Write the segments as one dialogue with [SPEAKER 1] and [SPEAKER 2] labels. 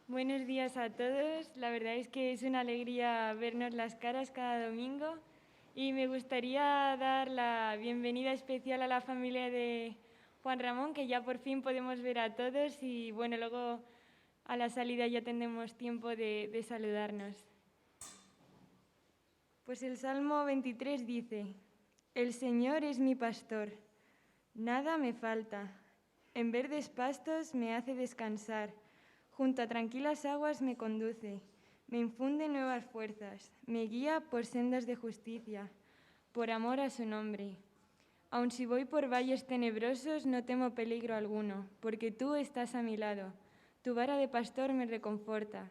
[SPEAKER 1] Buenos días a todos. La verdad es que es una alegría vernos las caras cada domingo y me gustaría dar la bienvenida especial a la familia de Juan Ramón, que ya por fin podemos ver a todos y bueno, luego a la salida ya tendremos tiempo de saludarnos. Pues el Salmo 23 dice: El Señor es mi pastor, nada me falta. En verdes pastos me hace descansar. Junto a tranquilas aguas me conduce, me infunde nuevas fuerzas, me guía por sendas de justicia, por amor a su nombre. Aun si voy por valles tenebrosos, no temo peligro alguno, porque tú estás a mi lado. Tu vara de pastor me reconforta.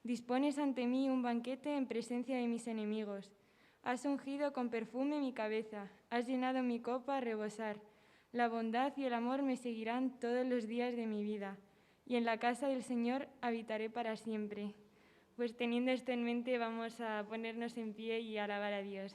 [SPEAKER 1] Dispones ante mí un banquete en presencia de mis enemigos. Has ungido con perfume mi cabeza, has llenado mi copa a rebosar. La bondad y el amor me seguirán todos los días de mi vida, y en la casa del Señor habitaré para siempre. Pues teniendo esto en mente, vamos a ponernos en pie y alabar a Dios.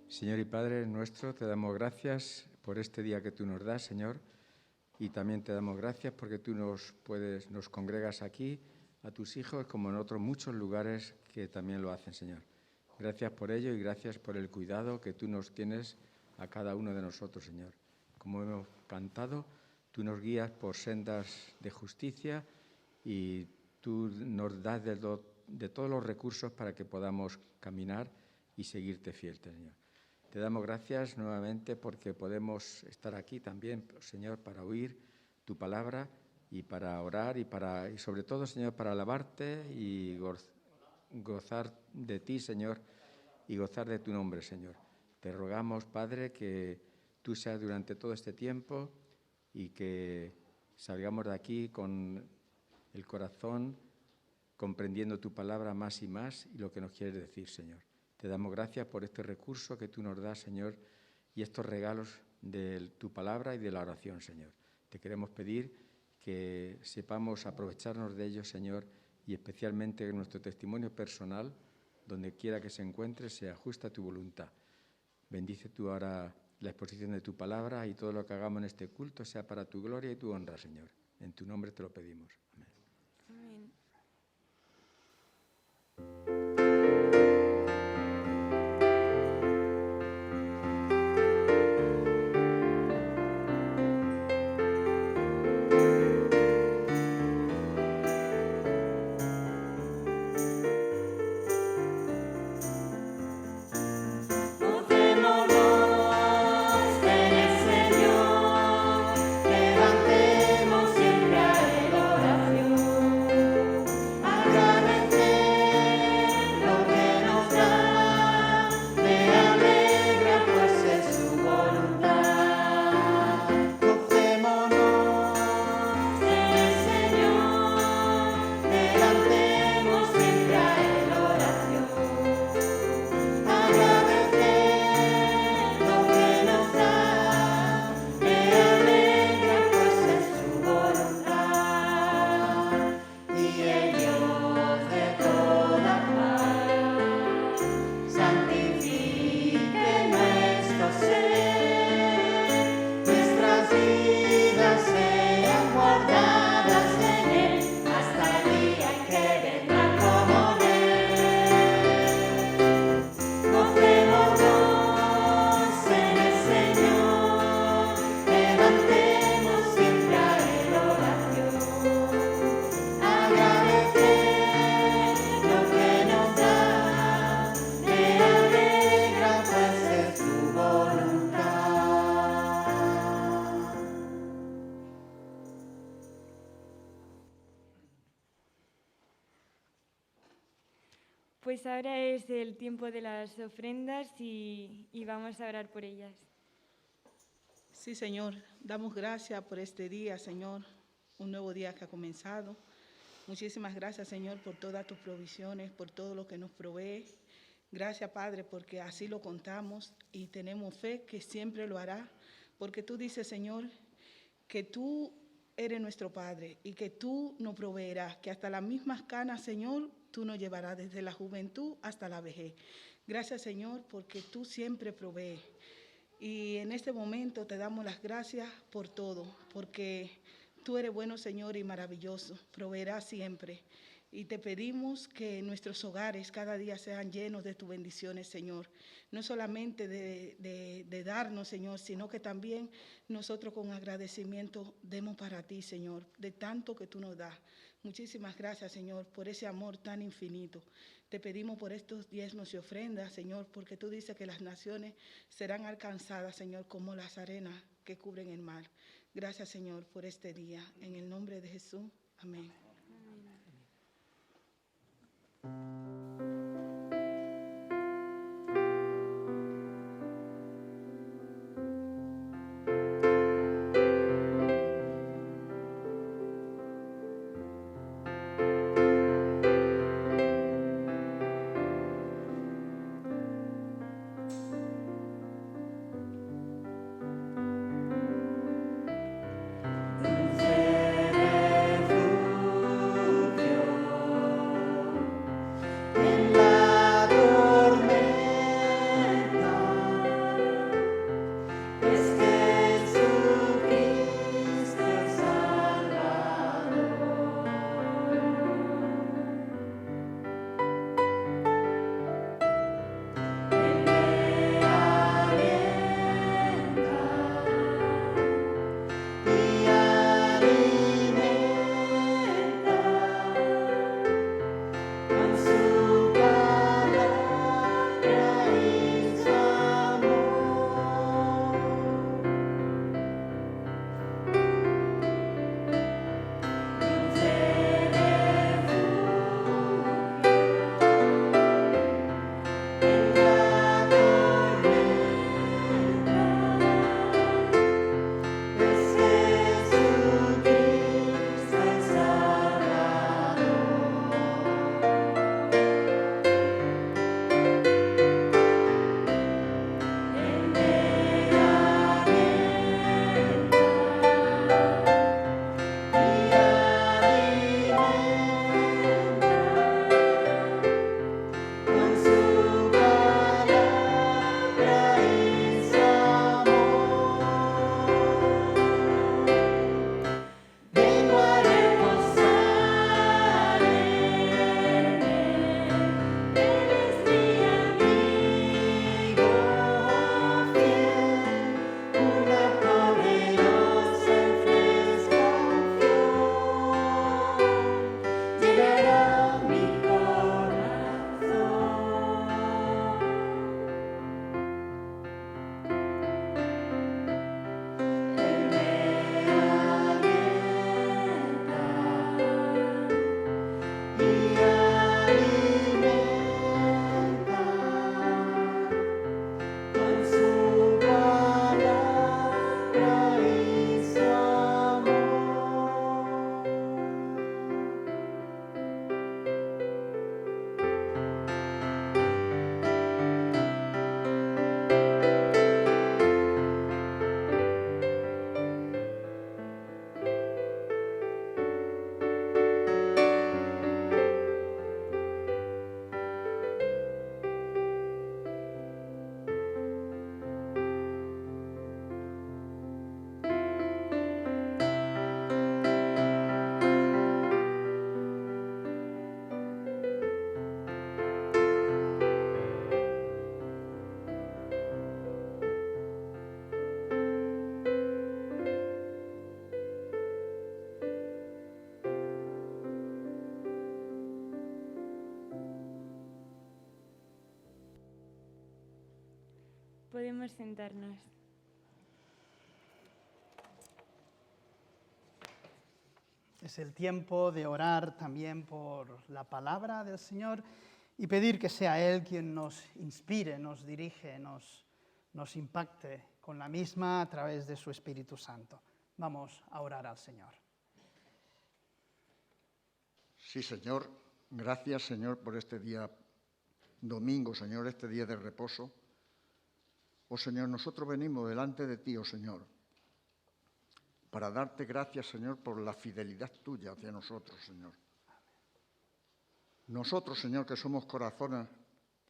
[SPEAKER 2] Señor y Padre nuestro, te damos gracias por este día que tú nos das, Señor, y también te damos gracias porque tú nos congregas aquí a tus hijos, como en otros muchos lugares que también lo hacen, Señor. Gracias por ello y gracias por el cuidado que tú nos tienes a cada uno de nosotros, Señor. Como hemos cantado, tú nos guías por sendas de justicia y tú nos das de todos los recursos para que podamos caminar y seguirte fiel, Señor. Te damos gracias nuevamente porque podemos estar aquí también, Señor, para oír tu palabra y para orar y sobre todo, Señor, para alabarte y gozar de ti, Señor, y gozar de tu nombre, Señor. Te rogamos, Padre, que tú seas durante todo este tiempo y que salgamos de aquí con el corazón comprendiendo tu palabra más y más y lo que nos quieres decir, Señor. Te damos gracias por este recurso que tú nos das, Señor, y estos regalos de tu palabra y de la oración, Señor. Te queremos pedir que sepamos aprovecharnos de ellos, Señor, y especialmente en nuestro testimonio personal, donde quiera que se encuentre, se ajusta a tu voluntad. Bendice tú ahora la exposición de tu palabra y todo lo que hagamos en este culto sea para tu gloria y tu honra, Señor. En tu nombre te lo pedimos. Amén.
[SPEAKER 1] Amén. Pues ahora es el tiempo de las ofrendas y vamos a orar por ellas.
[SPEAKER 3] Sí, Señor, damos gracias por este día, Señor, un nuevo día que ha comenzado. Muchísimas gracias, Señor, por todas tus provisiones, por todo lo que nos provee. Gracias, Padre, porque así lo contamos y tenemos fe que siempre lo hará, porque tú dices, Señor, que tú eres nuestro Padre y que tú nos proveerás, que hasta las mismas canas, Señor, tú nos llevarás desde la juventud hasta la vejez. Gracias, Señor, porque tú siempre provees. Y en este momento te damos las gracias por todo, porque tú eres bueno, Señor, y maravilloso, proveerás siempre. Y te pedimos que nuestros hogares cada día sean llenos de tus bendiciones, Señor. No solamente de darnos, Señor, sino que también nosotros con agradecimiento demos para ti, Señor, de tanto que tú nos das. Muchísimas gracias, Señor, por ese amor tan infinito. Te pedimos por estos diezmos y ofrendas, Señor, porque tú dices que las naciones serán alcanzadas, Señor, como las arenas que cubren el mar. Gracias, Señor, por este día. En el nombre de Jesús. Amén.
[SPEAKER 1] Podemos sentarnos.
[SPEAKER 4] Es el tiempo de orar también por la palabra del Señor y pedir que sea Él quien nos inspire, nos dirige, nos impacte con la misma a través de su Espíritu Santo. Vamos a orar al Señor.
[SPEAKER 5] Sí, Señor. Gracias, Señor, por este día domingo, Señor, este día de reposo. Oh, Señor, nosotros venimos delante de ti, oh, Señor, para darte gracias, Señor, por la fidelidad tuya hacia nosotros, Señor. Nosotros, Señor, que somos corazones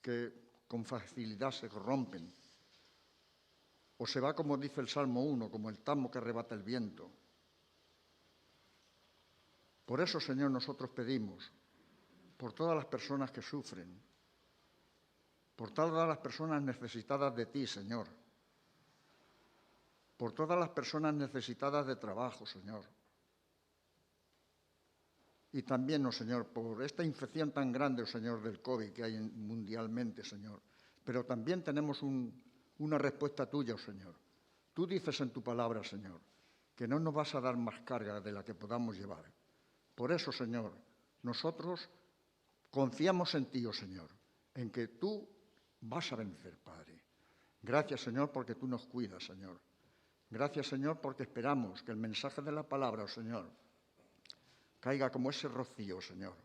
[SPEAKER 5] que con facilidad se corrompen, o se va, como dice el Salmo 1, como el tamo que arrebata el viento. Por eso, Señor, nosotros pedimos por todas las personas que sufren, por todas las personas necesitadas de ti, Señor, por todas las personas necesitadas de trabajo, Señor. Y también, oh Señor, por esta infección tan grande, oh Señor, del COVID que hay mundialmente, Señor. Pero también tenemos una respuesta tuya, oh Señor. Tú dices en tu palabra, Señor, que no nos vas a dar más carga de la que podamos llevar. Por eso, Señor, nosotros confiamos en ti, oh Señor, en que tú vas a vencer, Padre. Gracias, Señor, porque tú nos cuidas, Señor. Gracias, Señor, porque esperamos que el mensaje de la palabra, oh Señor, caiga como ese rocío, Señor,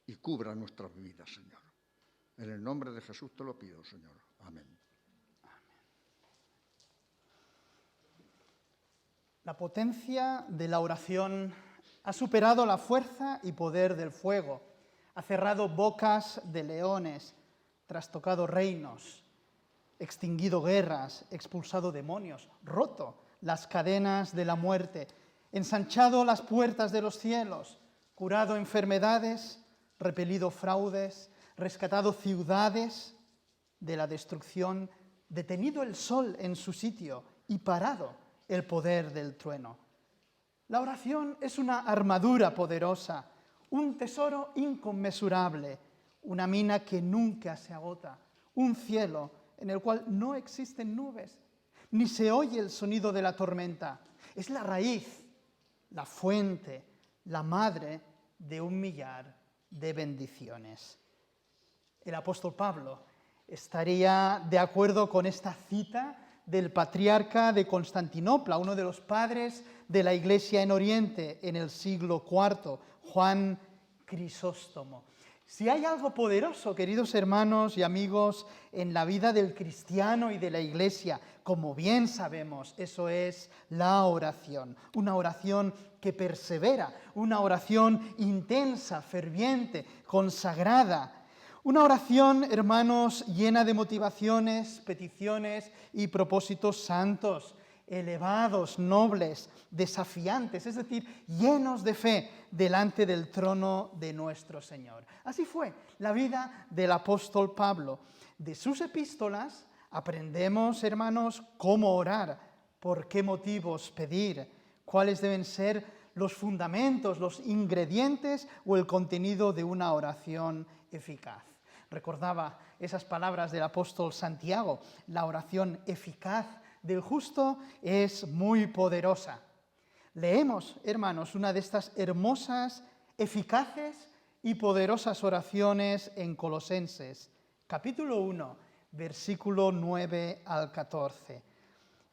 [SPEAKER 5] y cubra nuestras vidas, Señor. En el nombre de Jesús te lo pido, Señor. Amén.
[SPEAKER 4] La potencia de la oración ha superado la fuerza y poder del fuego, ha cerrado bocas de leones, trastocado reinos, extinguido guerras, expulsado demonios, roto las cadenas de la muerte, ensanchado las puertas de los cielos, curado enfermedades, repelido fraudes, rescatado ciudades de la destrucción, detenido el sol en su sitio y parado el poder del trueno. La oración es una armadura poderosa, un tesoro inconmensurable, una mina que nunca se agota, un cielo en el cual no existen nubes, ni se oye el sonido de la tormenta. Es la raíz, la fuente, la madre de 1 millar de bendiciones. El apóstol Pablo estaría de acuerdo con esta cita del patriarca de Constantinopla, uno de los padres de la Iglesia en Oriente en el siglo IV, Juan Crisóstomo. Si hay algo poderoso, queridos hermanos y amigos, en la vida del cristiano y de la Iglesia, como bien sabemos, eso es la oración. Una oración que persevera, una oración intensa, ferviente, consagrada. Una oración, hermanos, llena de motivaciones, peticiones y propósitos santos, elevados, nobles, desafiantes, es decir, llenos de fe delante del trono de nuestro Señor. Así fue la vida del apóstol Pablo. De sus epístolas aprendemos, hermanos, cómo orar, por qué motivos pedir, cuáles deben ser los fundamentos, los ingredientes o el contenido de una oración eficaz. Recordaba esas palabras del apóstol Santiago: la oración eficaz del justo es muy poderosa. Leemos, hermanos, una de estas hermosas, eficaces y poderosas oraciones en Colosenses, capítulo 1, versículo 9 al 14.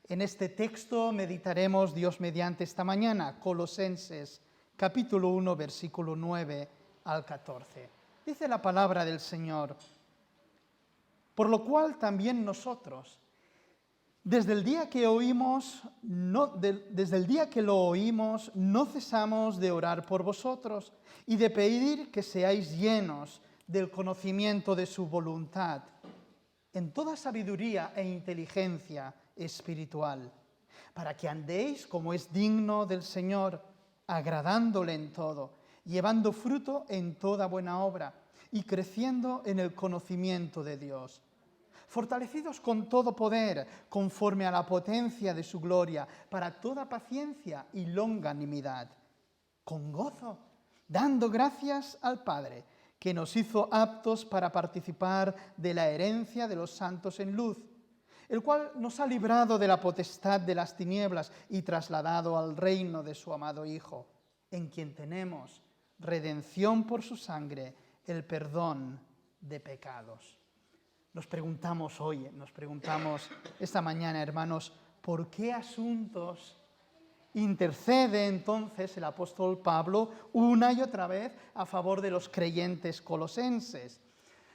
[SPEAKER 4] En este texto meditaremos, Dios mediante, esta mañana, Colosenses, capítulo 1, versículo 9 al 14. Dice la palabra del Señor: por lo cual también nosotros, desde el día que lo oímos, no cesamos de orar por vosotros y de pedir que seáis llenos del conocimiento de su voluntad, en toda sabiduría e inteligencia espiritual, para que andéis como es digno del Señor, agradándole en todo, llevando fruto en toda buena obra y creciendo en el conocimiento de Dios, fortalecidos con todo poder, conforme a la potencia de su gloria, para toda paciencia y longanimidad, con gozo, dando gracias al Padre, que nos hizo aptos para participar de la herencia de los santos en luz, el cual nos ha librado de la potestad de las tinieblas y trasladado al reino de su amado Hijo, en quien tenemos redención por su sangre, el perdón de pecados. Nos preguntamos esta mañana, hermanos, ¿por qué asuntos intercede entonces el apóstol Pablo una y otra vez a favor de los creyentes colosenses?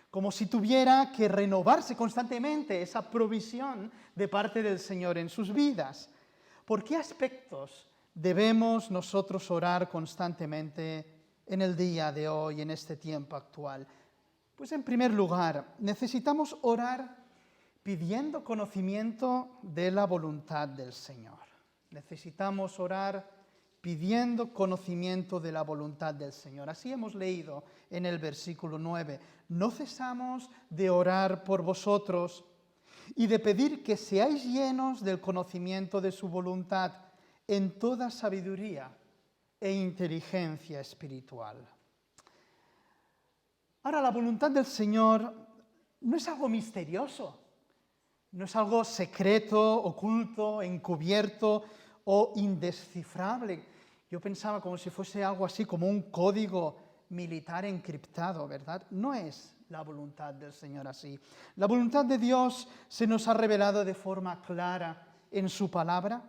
[SPEAKER 4] Como si tuviera que renovarse constantemente esa provisión de parte del Señor en sus vidas. ¿Por qué aspectos debemos nosotros orar constantemente en el día de hoy, en este tiempo actual? Pues en primer lugar, necesitamos orar pidiendo conocimiento de la voluntad del Señor. Necesitamos orar pidiendo conocimiento de la voluntad del Señor. Así hemos leído en el versículo 9. No cesamos de orar por vosotros y de pedir que seáis llenos del conocimiento de su voluntad en toda sabiduría e inteligencia espiritual. Ahora, la voluntad del Señor no es algo misterioso, no es algo secreto, oculto, encubierto o indescifrable. Yo pensaba como si fuese algo así como un código militar encriptado, ¿verdad? No es la voluntad del Señor así. La voluntad de Dios se nos ha revelado de forma clara en su palabra.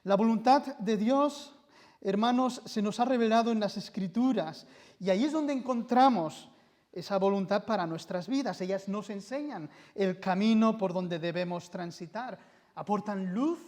[SPEAKER 4] La voluntad de Dios, hermanos, se nos ha revelado en las Escrituras y ahí es donde encontramos esa voluntad para nuestras vidas. Ellas nos enseñan el camino por donde debemos transitar, aportan luz.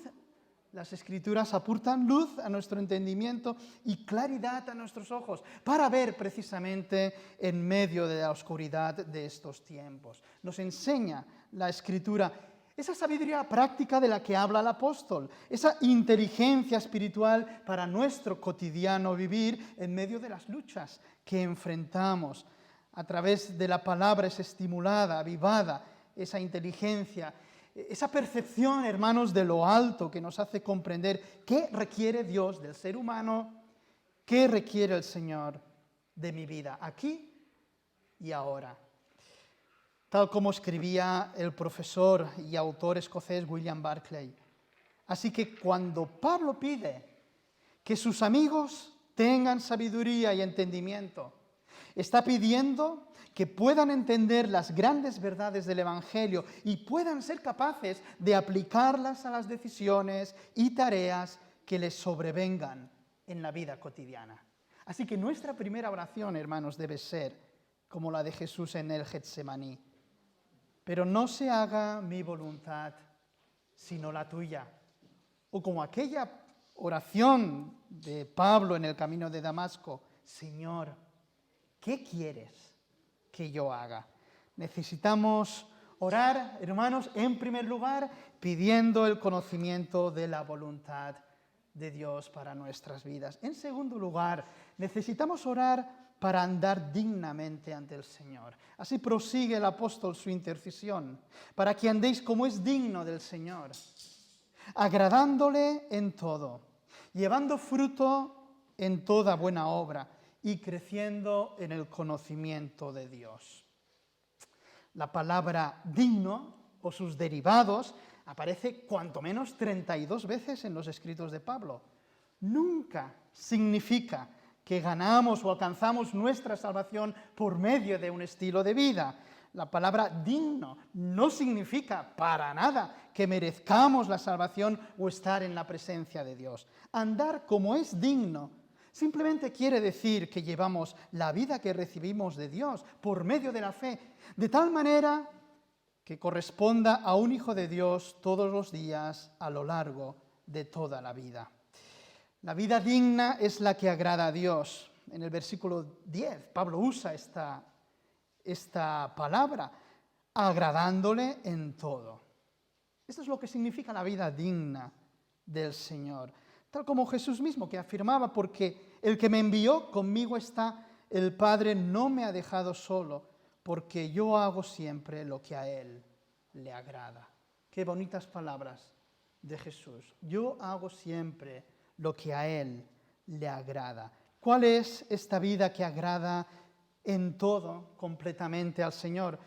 [SPEAKER 4] Las Escrituras aportan luz a nuestro entendimiento y claridad a nuestros ojos para ver precisamente en medio de la oscuridad de estos tiempos. Nos enseña la Escritura esa sabiduría práctica de la que habla el apóstol, esa inteligencia espiritual para nuestro cotidiano vivir en medio de las luchas que enfrentamos. A través de la palabra es estimulada, avivada esa inteligencia, esa percepción, hermanos, de lo alto que nos hace comprender qué requiere Dios del ser humano, qué requiere el Señor de mi vida, aquí y ahora. Tal como escribía el profesor y autor escocés William Barclay. Así que cuando Pablo pide que sus amigos tengan sabiduría y entendimiento, está pidiendo que puedan entender las grandes verdades del Evangelio y puedan ser capaces de aplicarlas a las decisiones y tareas que les sobrevengan en la vida cotidiana. Así que nuestra primera oración, hermanos, debe ser como la de Jesús en el Getsemaní. Pero no se haga mi voluntad, sino la tuya. O como aquella oración de Pablo en el camino de Damasco, Señor, ¿qué quieres que yo haga? Necesitamos orar, hermanos, en primer lugar, pidiendo el conocimiento de la voluntad de Dios para nuestras vidas. En segundo lugar, necesitamos orar para andar dignamente ante el Señor. Así prosigue el apóstol su intercesión, para que andéis como es digno del Señor, agradándole en todo, llevando fruto en toda buena obra, y creciendo en el conocimiento de Dios. La palabra digno o sus derivados aparece cuanto menos 32 veces en los escritos de Pablo. Nunca significa que ganamos o alcanzamos nuestra salvación por medio de un estilo de vida. La palabra digno no significa para nada que merezcamos la salvación o estar en la presencia de Dios. Andar como es digno simplemente quiere decir que llevamos la vida que recibimos de Dios por medio de la fe, de tal manera que corresponda a un hijo de Dios todos los días a lo largo de toda la vida. La vida digna es la que agrada a Dios. En el versículo 10, Pablo usa esta palabra, agradándole en todo. Esto es lo que significa la vida digna del Señor. Tal como Jesús mismo, que afirmaba, porque el que me envió conmigo está, el Padre no me ha dejado solo, porque yo hago siempre lo que a Él le agrada. Qué bonitas palabras de Jesús. Yo hago siempre lo que a Él le agrada. ¿Cuál es esta vida que agrada en todo completamente al Señor?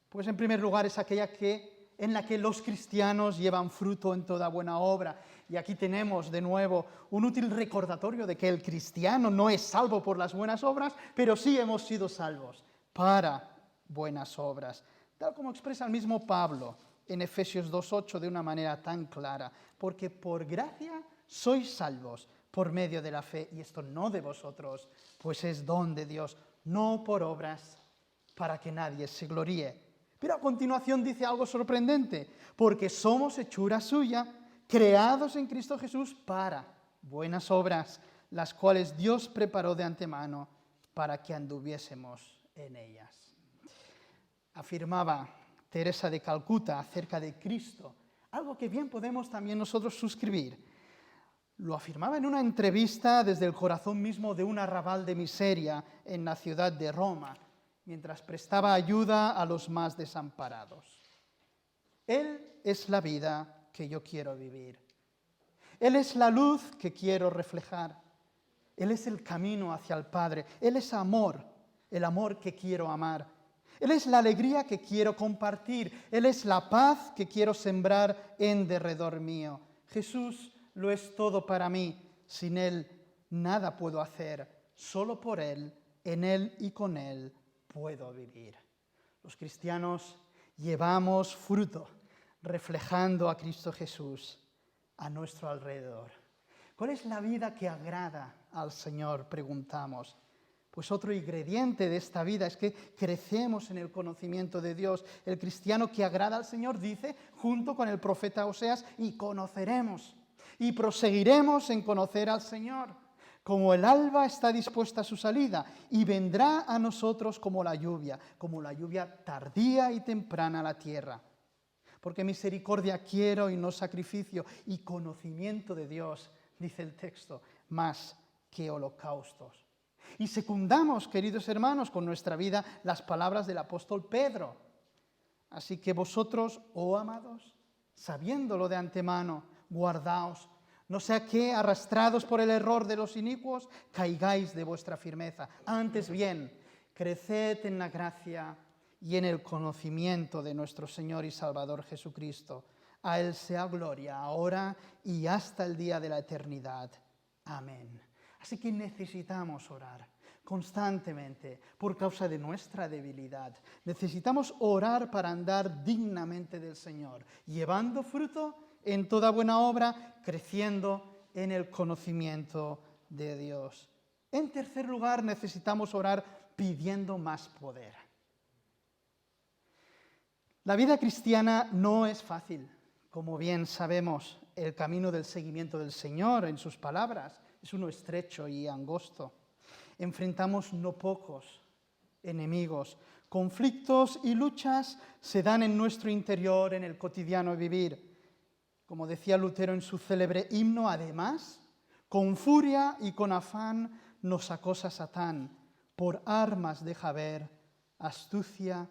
[SPEAKER 4] Pues en primer lugar es aquella que en la que los cristianos llevan fruto en toda buena obra. Y aquí tenemos de nuevo un útil recordatorio de que el cristiano no es salvo por las buenas obras, pero sí hemos sido salvos para buenas obras, tal como expresa el mismo Pablo en Efesios 2:8 de una manera tan clara, porque por gracia sois salvos por medio de la fe, y esto no de vosotros, pues es don de Dios, no por obras, para que nadie se gloríe. Pero a continuación dice algo sorprendente, porque somos hechura suya, creados en Cristo Jesús para buenas obras, las cuales Dios preparó de antemano para que anduviésemos en ellas. Afirmaba Teresa de Calcuta acerca de Cristo, algo que bien podemos también nosotros suscribir. Lo afirmaba en una entrevista desde el corazón mismo de un arrabal de miseria en la ciudad de Roma, mientras prestaba ayuda a los más desamparados. Él es la vida que yo quiero vivir. Él es la luz que quiero reflejar. Él es el camino hacia el Padre. Él es amor, el amor que quiero amar. Él es la alegría que quiero compartir. Él es la paz que quiero sembrar en derredor mío. Jesús lo es todo para mí. Sin Él nada puedo hacer. Solo por Él, en Él y con Él puedo vivir. Los cristianos llevamos fruto reflejando a Cristo Jesús a nuestro alrededor. ¿Cuál es la vida que agrada al Señor? Preguntamos. Pues otro ingrediente de esta vida es que crecemos en el conocimiento de Dios. El cristiano que agrada al Señor dice, junto con el profeta Oseas, y conoceremos, y proseguiremos en conocer al Señor. Como el alba está dispuesta a su salida, y vendrá a nosotros como la lluvia tardía y temprana a la tierra. Porque misericordia quiero y no sacrificio, y conocimiento de Dios, dice el texto, más que holocaustos. Y secundamos, queridos hermanos, con nuestra vida las palabras del apóstol Pedro. Así que vosotros, oh amados, sabiéndolo de antemano, guardaos, no sea que, arrastrados por el error de los inicuos, caigáis de vuestra firmeza. Antes bien, creced en la gracia y en el conocimiento de nuestro Señor y Salvador Jesucristo. A Él sea gloria, ahora y hasta el día de la eternidad. Amén. Así que necesitamos orar constantemente por causa de nuestra debilidad. Necesitamos orar para andar dignamente del Señor, llevando fruto en toda buena obra, creciendo en el conocimiento de Dios. En tercer lugar, necesitamos orar pidiendo más poder. La vida cristiana no es fácil. Como bien sabemos, el camino del seguimiento del Señor, en sus palabras, es uno estrecho y angosto. Enfrentamos no pocos enemigos. Conflictos y luchas se dan en nuestro interior, en el cotidiano vivir. Como decía Lutero en su célebre himno, además, con furia y con afán nos acosa Satán, por armas deja ver astucia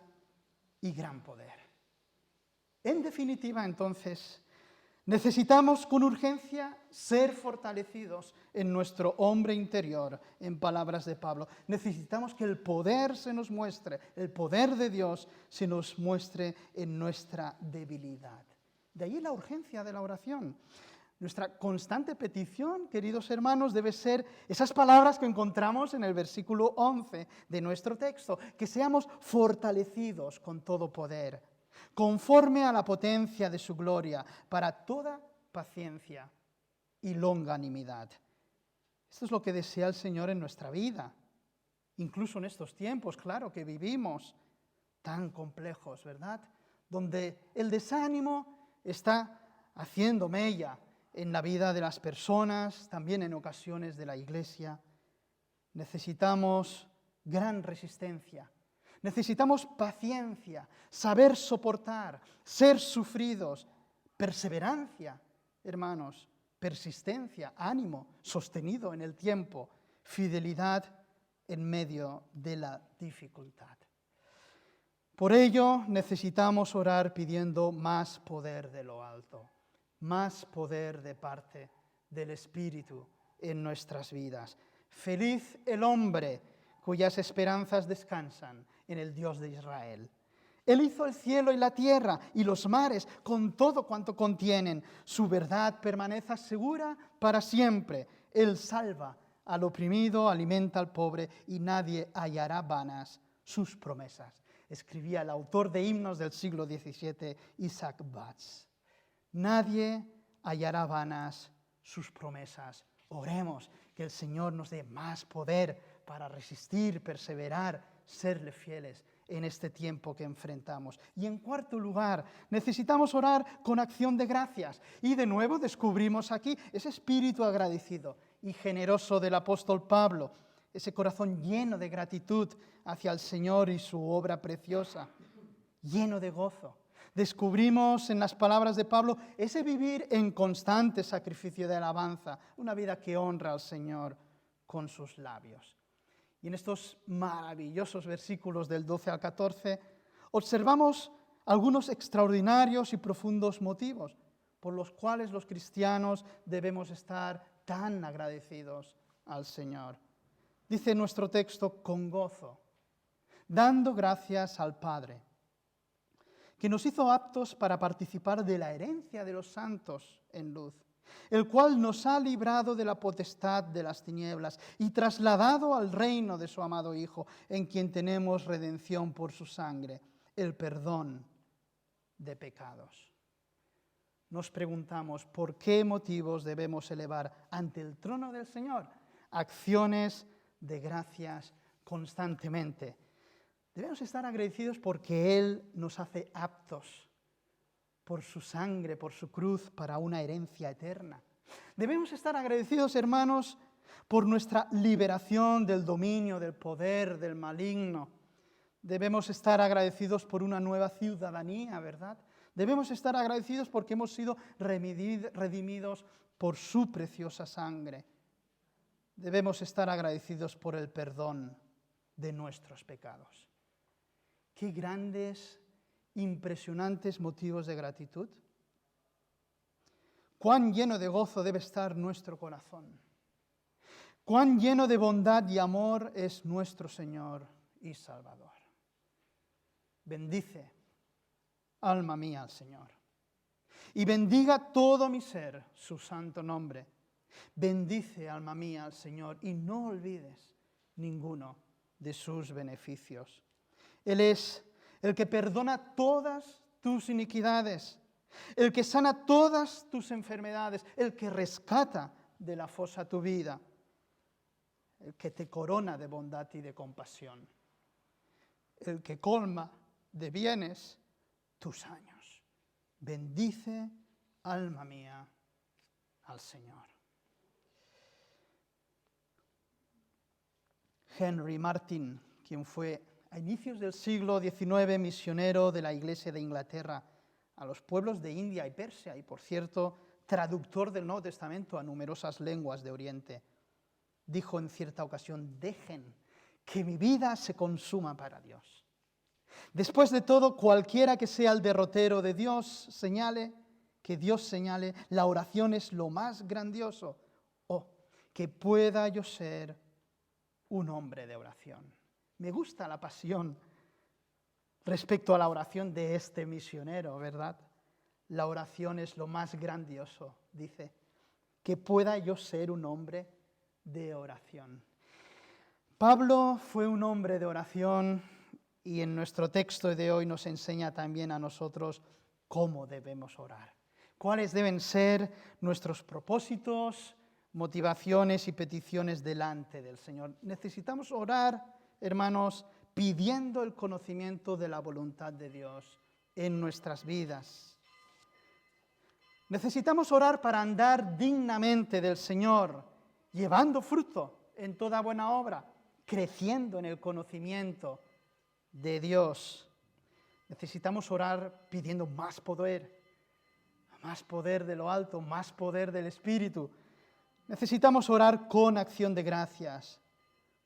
[SPEAKER 4] y gran poder. En definitiva, entonces, necesitamos con urgencia ser fortalecidos en nuestro hombre interior, en palabras de Pablo. Necesitamos que el poder se nos muestre, el poder de Dios se nos muestre en nuestra debilidad. De ahí la urgencia de la oración. Nuestra constante petición, queridos hermanos, debe ser esas palabras que encontramos en el versículo 11 de nuestro texto, que seamos fortalecidos con todo poder, conforme a la potencia de su gloria, para toda paciencia y longanimidad. Esto es lo que desea el Señor en nuestra vida, incluso en estos tiempos, claro, que vivimos tan complejos, ¿verdad? Donde el desánimo está haciendo mella en la vida de las personas, también en ocasiones de la Iglesia. Necesitamos gran resistencia. Necesitamos paciencia, saber soportar, ser sufridos, perseverancia, hermanos, persistencia, ánimo sostenido en el tiempo, fidelidad en medio de la dificultad. Por ello necesitamos orar pidiendo más poder de lo alto, más poder de parte del Espíritu en nuestras vidas. Feliz el hombre cuyas esperanzas descansan en el Dios de Israel. Él hizo el cielo y la tierra y los mares con todo cuanto contienen. Su verdad permanece segura para siempre. Él salva al oprimido, alimenta al pobre y nadie hallará vanas sus promesas. Escribía el autor de himnos del siglo XVII, Isaac Watts. Nadie hallará vanas sus promesas. Oremos que el Señor nos dé más poder para resistir, perseverar, serle fieles en este tiempo que enfrentamos. Y en cuarto lugar, necesitamos orar con acción de gracias. Y de nuevo descubrimos aquí ese espíritu agradecido y generoso del apóstol Pablo, ese corazón lleno de gratitud hacia el Señor y su obra preciosa, lleno de gozo. Descubrimos en las palabras de Pablo ese vivir en constante sacrificio de alabanza, una vida que honra al Señor con sus labios. Y en estos maravillosos versículos del 12 al 14 observamos algunos extraordinarios y profundos motivos por los cuales los cristianos debemos estar tan agradecidos al Señor. Dice nuestro texto, con gozo, dando gracias al Padre, que nos hizo aptos para participar de la herencia de los santos en luz, el cual nos ha librado de la potestad de las tinieblas y trasladado al reino de su amado Hijo, en quien tenemos redención por su sangre, el perdón de pecados. Nos preguntamos, ¿por qué motivos debemos elevar ante el trono del Señor acciones de gracias constantemente? Debemos estar agradecidos porque Él nos hace aptos por su sangre, por su cruz, para una herencia eterna. Debemos estar agradecidos, hermanos, por nuestra liberación del dominio, del poder, del maligno. Debemos estar agradecidos por una nueva ciudadanía, ¿verdad? Debemos estar agradecidos porque hemos sido redimidos por su preciosa sangre. Debemos estar agradecidos por el perdón de nuestros pecados. Qué grandes, impresionantes motivos de gratitud. Cuán lleno de gozo debe estar nuestro corazón. Cuán lleno de bondad y amor es nuestro Señor y Salvador. Bendice, alma mía, al Señor. Y bendiga todo mi ser su santo nombre. Bendice, alma mía, al Señor, y no olvides ninguno de sus beneficios. Él es el que perdona todas tus iniquidades, el que sana todas tus enfermedades, el que rescata de la fosa tu vida, el que te corona de bondad y de compasión, el que colma de bienes tus años. Bendice, alma mía, al Señor. Henry Martyn, quien fue a inicios del siglo XIX misionero de la Iglesia de Inglaterra a los pueblos de India y Persia, y por cierto, traductor del Nuevo Testamento a numerosas lenguas de Oriente, dijo en cierta ocasión: dejen que mi vida se consuma para Dios. Después de todo, cualquiera que sea el derrotero de Dios, que Dios señale, la oración es lo más grandioso. Oh, que pueda yo ser un hombre de oración. Me gusta la pasión respecto a la oración de este misionero, ¿verdad? La oración es lo más grandioso, dice. Que pueda yo ser un hombre de oración. Pablo fue un hombre de oración y en nuestro texto de hoy nos enseña también a nosotros cómo debemos orar. Cuáles deben ser nuestros propósitos, motivaciones y peticiones delante del Señor. Necesitamos orar, hermanos, pidiendo el conocimiento de la voluntad de Dios en nuestras vidas. Necesitamos orar para andar dignamente del Señor, llevando fruto en toda buena obra, creciendo en el conocimiento de Dios. Necesitamos orar pidiendo más poder de lo alto, más poder del Espíritu. Necesitamos orar con acción de gracias,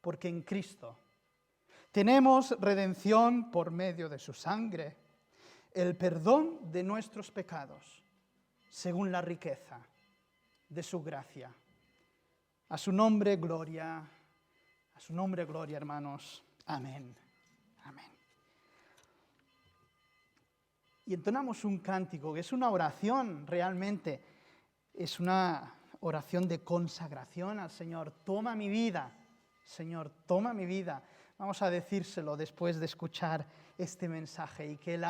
[SPEAKER 4] porque en Cristo tenemos redención por medio de su sangre, el perdón de nuestros pecados, según la riqueza de su gracia. A su nombre, gloria, hermanos. Amén. Amén. y entonamos un cántico, que es una oración realmente, es una oración de consagración al Señor. Toma mi vida, Señor, toma mi vida. Vamos a decírselo después de escuchar este mensaje y que Él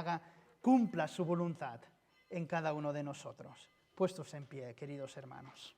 [SPEAKER 4] cumpla su voluntad en cada uno de nosotros. Puestos en pie, queridos hermanos.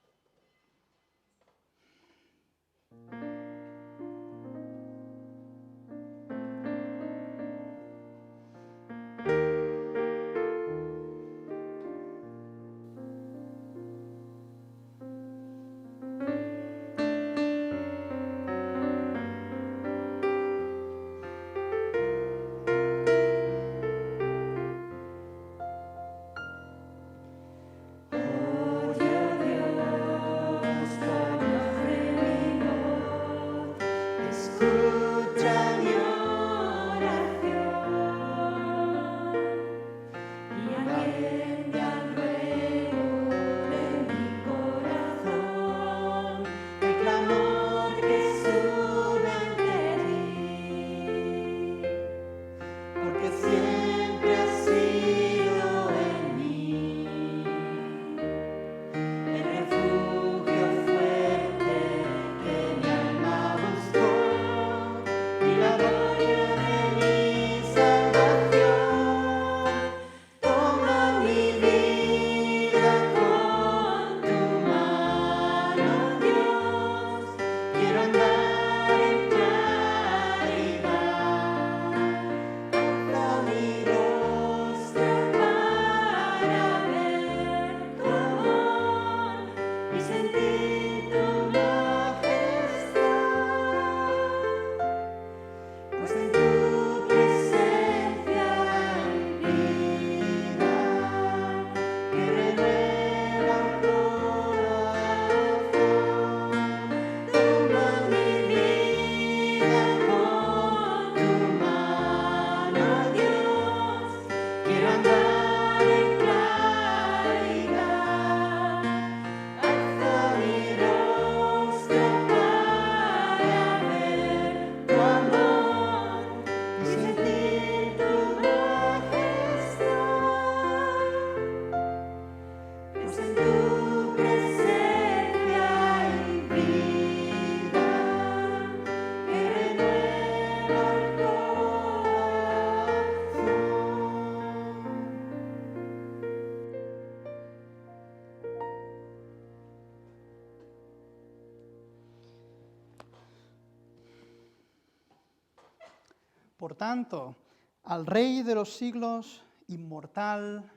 [SPEAKER 4] Por tanto, al Rey de los siglos, inmortal,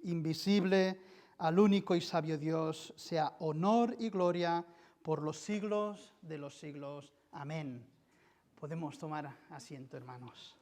[SPEAKER 4] invisible, al único y sabio Dios, sea honor y gloria por los siglos de los siglos. Amén. Podemos tomar asiento, hermanos.